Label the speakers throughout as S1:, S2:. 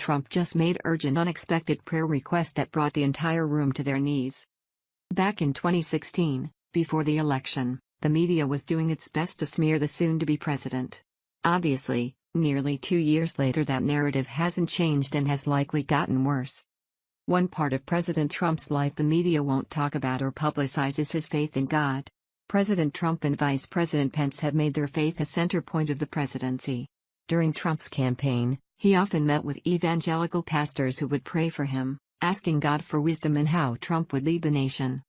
S1: Trump just made urgent unexpected prayer request that brought the entire room to their knees. Back in 2016, before the election, the media was doing its best to smear the soon-to-be president. Obviously, nearly 2 years later that narrative hasn't changed and has likely gotten worse. One part of President Trump's life the media won't talk about or publicize is his faith in God. President Trump and Vice President Pence have made their faith a center point of the presidency. During Trump's campaign, he often met with evangelical pastors who would pray for him, asking God for wisdom in how Trump would lead the nation.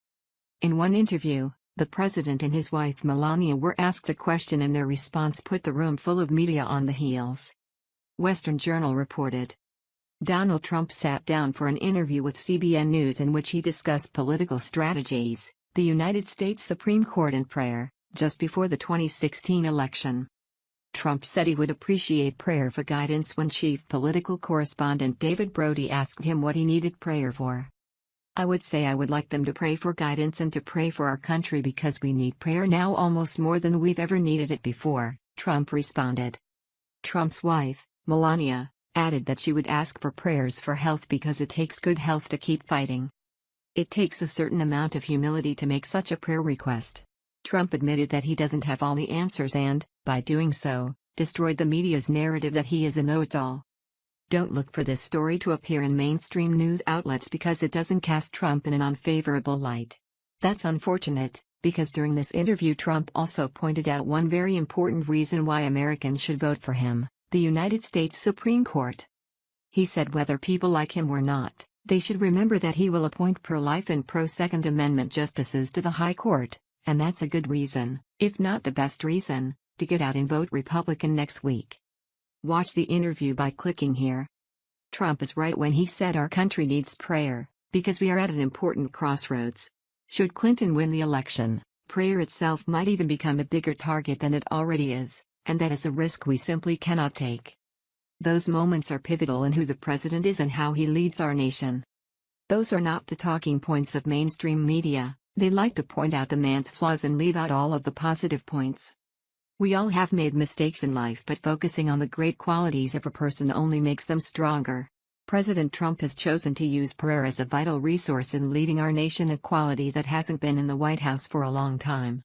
S1: In one interview, the president and his wife Melania were asked a question and their response put the room full of media on the heels. Western Journal reported. Donald Trump sat down for an interview with CBN News in which he discussed political strategies, the United States Supreme Court and prayer, just before the 2016 election. Trump said he would appreciate prayer for guidance when chief political correspondent David Brody asked him what he needed prayer for. I would say I would like them to pray for guidance and to pray for our country because we need prayer now almost more than we've ever needed it before, Trump responded. Trump's wife, Melania, added that she would ask for prayers for health because it takes good health to keep fighting. It takes a certain amount of humility to make such a prayer request. Trump admitted that he doesn't have all the answers and, by doing so, destroyed the media's narrative that he is a know-it-all. Don't look for this story to appear in mainstream news outlets because it doesn't cast Trump in an unfavorable light. That's unfortunate, because during this interview Trump also pointed out one very important reason why Americans should vote for him, the United States Supreme Court. He said whether people like him or not, they should remember that he will appoint pro-life and pro-Second Amendment justices to the High Court, and that's a good reason, if not the best reason, to get out and vote Republican next week. Watch the interview by clicking here. Trump is right when he said our country needs prayer, because we are at an important crossroads. Should Clinton win the election, prayer itself might even become a bigger target than it already is, and that is a risk we simply cannot take. Those moments are pivotal in who the president is and how he leads our nation. Those are not the talking points of mainstream media. They like to point out the man's flaws and leave out all of the positive points. We all have made mistakes in life, but focusing on the great qualities of a person only makes them stronger. President Trump has chosen to use prayer as a vital resource in leading our nation, a quality that hasn't been in the White House for a long time.